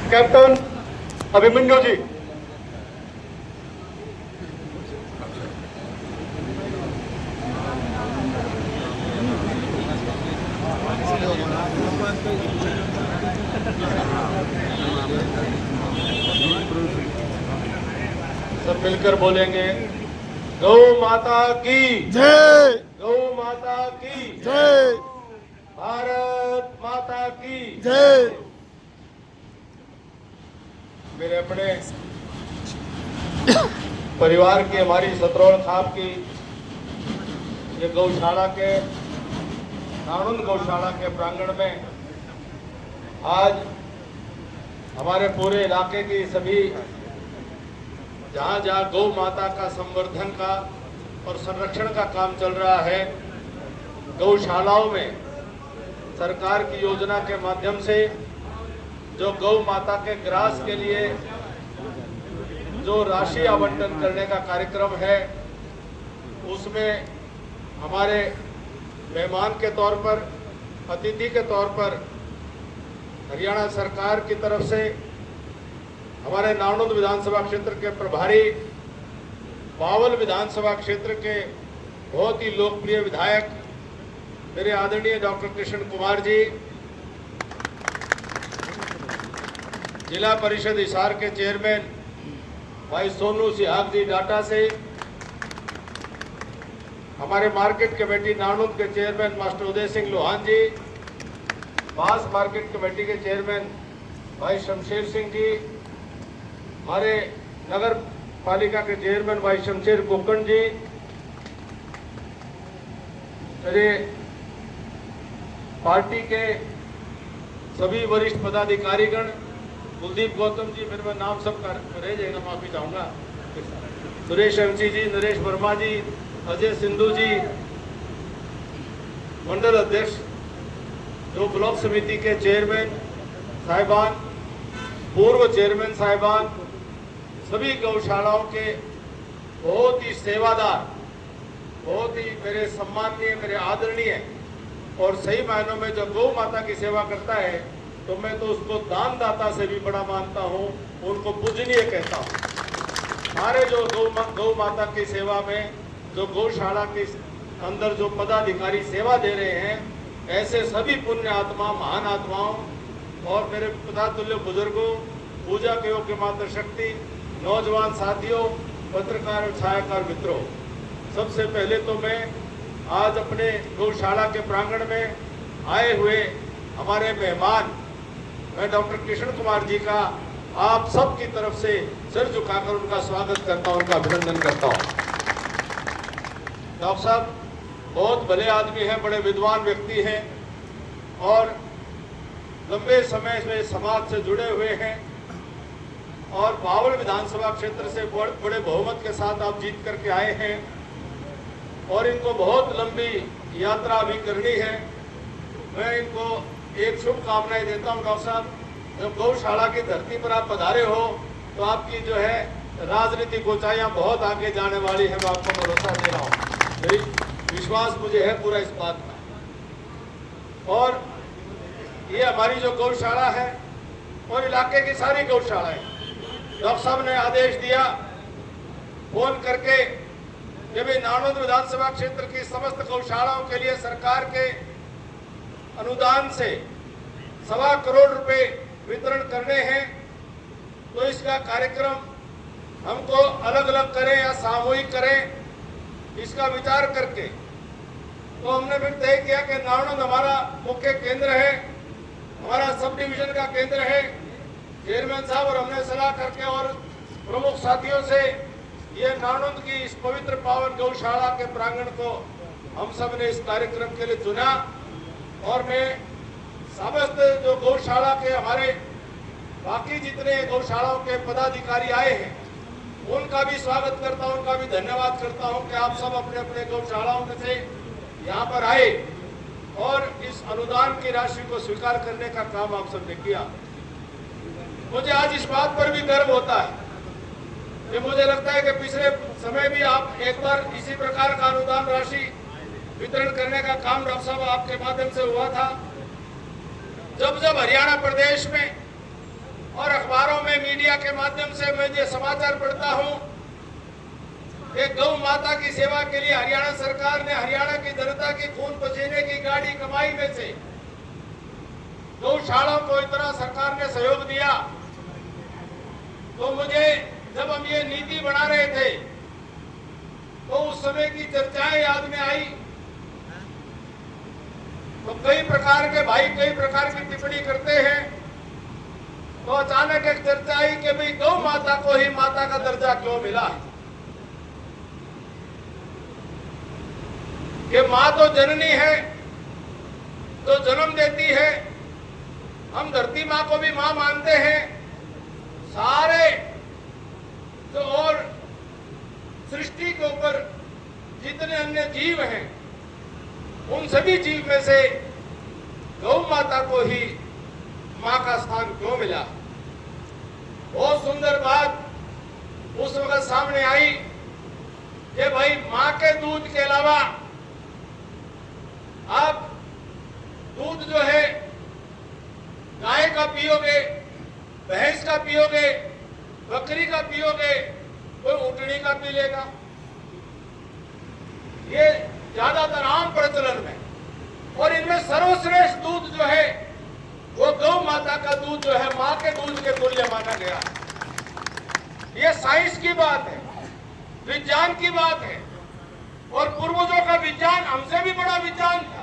Captain Abhimanyu जी। सब मिलकर बोलेंगे, गौ माता की जय, गौ माता की जय, भारत माता की जय। मेरे अपने परिवार की, हमारी सतरौल खाप की ये गौशाला के, नानुंद गौशाला के प्रांगण में आज हमारे पूरे इलाके की सभी जहाँ जहाँ गौ माता का संवर्धन का और संरक्षण का काम चल रहा है, गौशालाओं में सरकार की योजना के माध्यम से जो गौ माता के ग्रास के लिए जो राशि आवंटन करने का कार्यक्रम है, उसमें हमारे मेहमान के तौर पर, अतिथि के तौर पर हरियाणा सरकार की तरफ से हमारे नानुंद विधानसभा क्षेत्र के प्रभारी, बावल विधानसभा क्षेत्र के बहुत ही लोकप्रिय विधायक मेरे आदरणीय डॉक्टर कृष्ण कुमार जी, जिला परिषद हिसार के चेयरमैन भाई सोनू सिहाग जी डाटा से, हमारे मार्केट कमेटी नानुंद के चेयरमैन मास्टर उदय सिंह लोहान जी, बांस मार्केट कमेटी के चेयरमैन भाई शमशेर सिंह जी, हमारे नगर पालिका के चेयरमैन भाई शमशेर कोकण जी, मेरे पार्टी के सभी वरिष्ठ पदाधिकारीगण, कुलदीप गौतम जी, मेरे में नाम सब रह जाएगा, माफी चाहूंगा, सुरेश एमसी जी, नरेश वर्मा जी, अजय सिंधु जी, मंडल अध्यक्ष जो ब्लॉक समिति के चेयरमैन साहिबान, पूर्व चेयरमैन साहिबान, सभी गौशालाओं के बहुत ही सेवादार, बहुत ही मेरे सम्माननीय, मेरे आदरणीय और सही मायनों में जो गौ माता की सेवा करता है, तो मैं तो उसको दानदाता से भी बड़ा मानता हूँ, उनको पूजनीय कहता हूँ। हमारे जो गौ माता की सेवा में जो गौशाला के अंदर जो पदाधिकारी सेवा दे रहे हैं, ऐसे सभी पुण्य आत्मा, महान आत्माओं और मेरे पितातुल्य बुजुर्गों, पूजा के योग्य माता शक्ति, नौजवान साथियों, पत्रकार और छायाकार मित्रों, सबसे पहले तो मैं आज अपने गौशाला के प्रांगण में आए हुए हमारे मेहमान, मैं डॉक्टर कृष्ण कुमार जी का आप सब की तरफ से सिर झुकाकर उनका स्वागत करता हूं, उनका अभिनंदन करता हूं। डॉक्टर साहब बहुत भले आदमी हैं, बड़े विद्वान व्यक्ति हैं और लंबे समय से समाज से जुड़े हुए हैं और बावल विधानसभा क्षेत्र से बड़े बहुमत के साथ आप जीत करके आए हैं और इनको बहुत लंबी यात्रा अभी करनी है। मैं इनको एक शुभकामनाएं देता हूं। डॉक्टर साहब, जब गौशाला की धरती पर आप पधारे हो तो आपकी जो है राजनीतिक ऊंचाइयां बहुत आगे जाने वाली है, मैं आपको भरोसा दे रहा हूँ, विश्वास मुझे है पूरा इस बात में। और ये हमारी जो गौशाला है और इलाके की सारी गौशालाएं, डॉक्टर साहब ने आदेश दिया फोन करके कि भाई नानुंद विधानसभा क्षेत्र की समस्त गौशालाओं के लिए सरकार के अनुदान से 1.25 करोड़ रुपए वितरण करने हैं, तो इसका कार्यक्रम हमको अलग अलग करें या सामूहिक करें, इसका विचार करके तो हमने फिर तय किया कि नानुंद हमारा मुख्य केंद्र है, हमारा सब डिवीजन का केंद्र है। चेयरमैन साहब और हमने सलाह करके और प्रमुख साथियों से ये नानुंद की इस पवित्र पावन गौशाला के प्रांगण को हम सब ने इस कार्यक्रम के लिए चुना और मैं समस्त जो गौशाला के हमारे बाकी जितने गौशालाओं के पदाधिकारी आए हैं उनका भी स्वागत करता हूं, उनका भी धन्यवाद करता हूं कि आप सब अपने अपने गौशालाओं में से यहाँ पर आए और इस अनुदान की राशि को स्वीकार करने का काम आप सबने किया। मुझे आज इस बात पर भी गर्व होता है कि मुझे लगता है कि पिछले समय भी आप एक बार इसी प्रकार का अनुदान राशि वितरण करने का काम डॉक्टर साहब आपके माध्यम से हुआ था। जब जब हरियाणा प्रदेश में और मीडिया के माध्यम से मैं ये समाचार पढ़ता हूं कि गौ माता की सेवा के लिए हरियाणा सरकार ने हरियाणा की जनता की खून पसीने की गाड़ी कमाई में से गौशालाओं को इतना सरकार ने सहयोग दिया। तो मुझे जब हम ये नीति बना रहे थे तो उस समय की चर्चाएं याद में आई। तो कई प्रकार के भाई कई प्रकार की टिप्पणी करते हैं। तो अचानक एक चर्चा आई कि भाई गौ माता को ही माता का दर्जा क्यों मिला, कि मां तो जननी है, तो जन्म देती है। हम धरती मां को भी मां मानते हैं। सारे जो और सृष्टि के ऊपर जितने अन्य जीव हैं उन सभी जीव में से गौ माता को ही मां का स्थान क्यों मिला। बहुत सुंदर बात उस वक्त सामने आई कि भाई मां के दूध के अलावा आप दूध जो है गाय का पियोगे, भैंस का पियोगे, बकरी का पियोगे, कोई ऊँटनी का पी लेगा। ये ज्यादातर आम प्रचलन में। और इनमें सर्वश्रेष्ठ दूध जो है वो गौ माता का दूध जो है मां के दूध के तुल्य माना गया। ये साइंस की बात है, विज्ञान की बात है। और पूर्वजों का विज्ञान हमसे भी बड़ा विज्ञान था।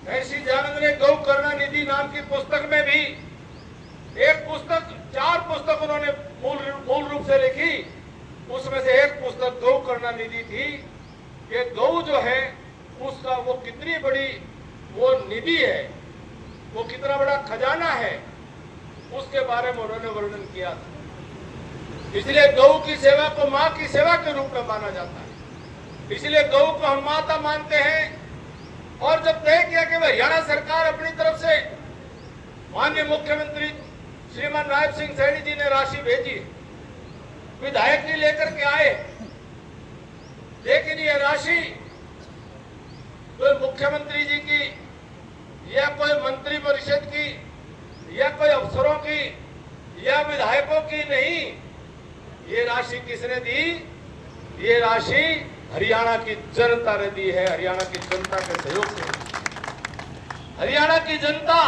ऐसी दयानंद ने गौ करुणा निधि नाम की पुस्तक में भी एक पुस्तक, 4 पुस्तक उन्होंने मूल रूप से लिखी। उसमें से एक पुस्तक गौ करुणा निधि थी कि गौ जो है उसका वो कितनी बड़ी वो निधि है, वो कितना बड़ा खजाना है, उसके बारे में उन्होंने वर्णन किया था। इसलिए गौ की सेवा को मां की सेवा के रूप में माना जाता है। इसलिए गौ को हम माता मानते हैं। और जब तय किया कि हरियाणा सरकार अपनी तरफ से माननीय मुख्यमंत्री श्रीमान राज सिंह सैनी जी ने राशि भेजी, विधायक जी लेकर के आए, लेकिन ये राशि कोई मुख्यमंत्री जी की या कोई मंत्री परिषद की या कोई अफसरों की या विधायकों की नहीं। ये राशि किसने दी? ये राशि हरियाणा की जनता ने दी है, हरियाणा की जनता के सहयोग से। हरियाणा की जनता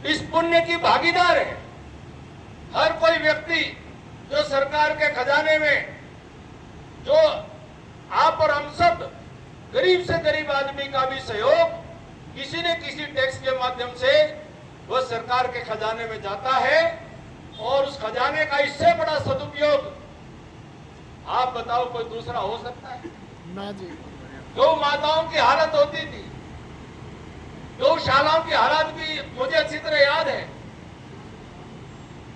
इस पुण्य की भागीदार है। हर कोई व्यक्ति जो सरकार के खजाने में, जो आप और हम सब गरीब से गरीब आदमी का भी सहयोग किसी न किसी टैक्स के माध्यम से वह सरकार के खजाने में जाता है। और उस खजाने का इससे बड़ा सदुपयोग आप बताओ कोई दूसरा हो सकता है? ना जी। गौ माताओं की हालत होती थी, गौशालाओं की हालत भी मुझे अच्छी तरह याद है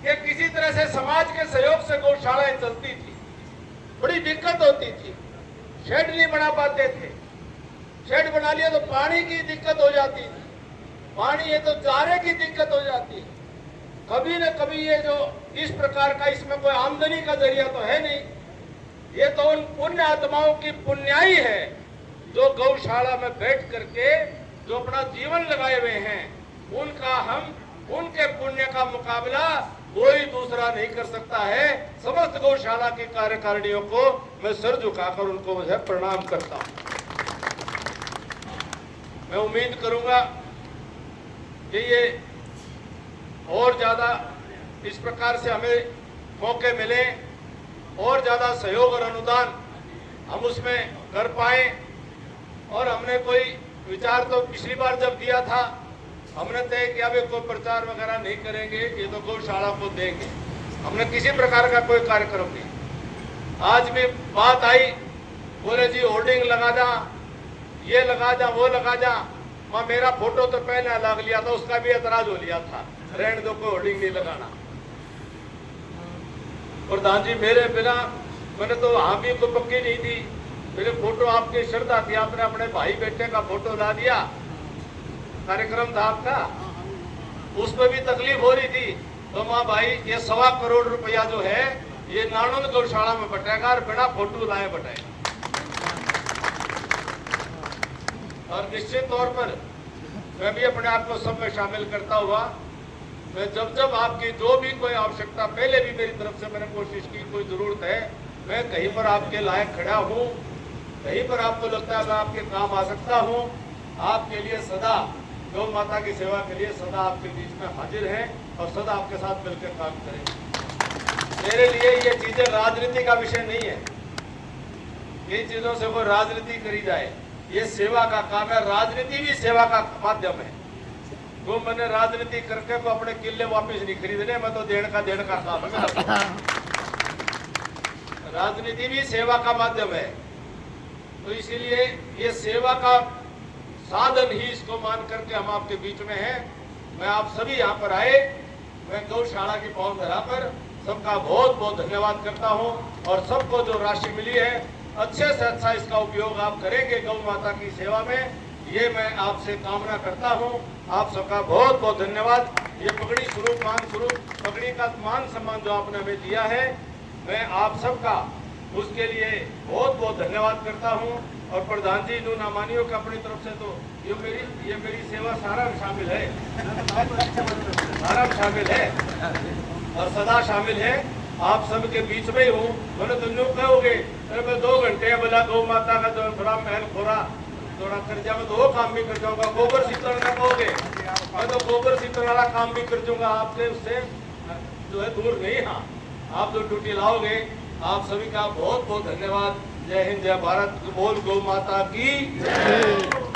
कि किसी तरह से समाज के सहयोग से गौशालाएं चलती थी। बड़ी दिक्कत होती थी, शेड नहीं बना पाते थे। शेड बना लिया तो पानी की दिक्कत हो जाती थी, पानी है तो चारे की दिक्कत हो जाती है। कभी न कभी ये जो इस प्रकार का, इसमें कोई आमदनी का जरिया तो है नहीं। ये तो उन पुण्य आत्माओं की पुण्याई है जो गौशाला में बैठ करके जो अपना जीवन लगाए हुए हैं। उनके पुण्य का मुकाबला कोई दूसरा नहीं कर सकता है। समस्त गौशाला की कार्यकारिणियों को मैं सर झुकाकर उनको मुझे प्रणाम करता हूं। मैं उम्मीद करूंगा कि ये और ज्यादा इस प्रकार से हमें मौके मिले और ज्यादा सहयोग और अनुदान हम उसमें कर पाए। और हमने कोई विचार तो पिछली बार जब दिया था हमने तय किया भी कोई प्रचार वगैरह नहीं करेंगे, ये तो गौशाला को देंगे। हमने किसी प्रकार का कोई कार्यक्रम नहीं। आज भी बात आई, बोले जी होर्डिंग लगा जा, ये लगा जा, वो लगा जा। मैं मेरा फोटो तो पहले लग लिया था, उसका भी एतराज हो लिया था, रहने दो कोई होर्डिंग नहीं लगाना। प्रधान जी मेरे बिना, मैंने तो वहां भी कोई पक्की नहीं थी, मेरे फोटो आपकी श्रद्धा थी, आपने अपने भाई बेटे का फोटो ला दिया, कार्यक्रम था आपका, उसमें भी तकलीफ हो रही थी। तो माँ भाई ये 1.25 करोड़ रुपया जो है ये नानंद गौशाला में बटेगा और बिना फोटो लाए बटेगा। और निश्चित तौर पर मैं भी अपने आप को सब में शामिल करता हुआ मैं जब जब आपकी जो भी कोई आवश्यकता, पहले भी मेरी तरफ से मैंने कोशिश की, कोई जरूरत है, मैं कहीं पर आपके लायक खड़ा हूँ, कहीं पर आपको लगता है मैं आपके काम आ सकता हूँ, आपके लिए सदा गौ माता की सेवा के लिए सदा आपके बीच में हाजिर है और सदा आपके साथ मिलकर काम करें। मेरे लिए ये चीजें राजनीति का विषय नहीं है, इन चीजों से कोई राजनीति करी जाए, ये सेवा का काम है। राजनीति भी सेवा का माध्यम है। तो मैंने राजनीति करके को अपने किले वापस नहीं खरीदने, मैं तो देण का काम है। राजनीति भी सेवा का माध्यम है, तो इसीलिए ये सेवा का साधन ही इसको मान करके हम आपके बीच में हैं। मैं आप सभी यहाँ पर आए, मैं गौशाला की पावन धरा पर सबका बहुत बहुत धन्यवाद करता हूँ और सबको जो राशि मिली है अच्छे से अच्छा इसका उपयोग आप करेंगे गौ माता की सेवा में, ये मैं आपसे कामना करता हूँ। आप सबका बहुत बहुत धन्यवाद। ये पगड़ी स्वरूप, मान स्वरूप पगड़ी का मान सम्मान जो आपने हमें दिया है, मैं आप सबका उसके लिए बहुत बहुत धन्यवाद करता हूँ। और प्रधान जी जो नामानियों का अपनी तरफ से तो ये मेरी सेवा सारा शामिल है, सारा शामिल है और सदा शामिल है। आप सबके बीच में ही हूँ। मैंने तो यूँ कहोगे अरे मैं 2 घंटे बोला गौ माता का जो थोड़ा महल खोरा थोड़ा कर जाऊंगा तो वो काम भी कर जाऊंगा। गोबर शीतल का कहोगे मैं तो गोबर शीतल वाला काम भी कर दूंगा, आपसे उससे जो है दूर नहीं। हाँ, आप जो ड्यूटी लाओगे, आप सभी का बहुत बहुत धन्यवाद। जय हिंद, जय भारत। बोल गौ माता की जय।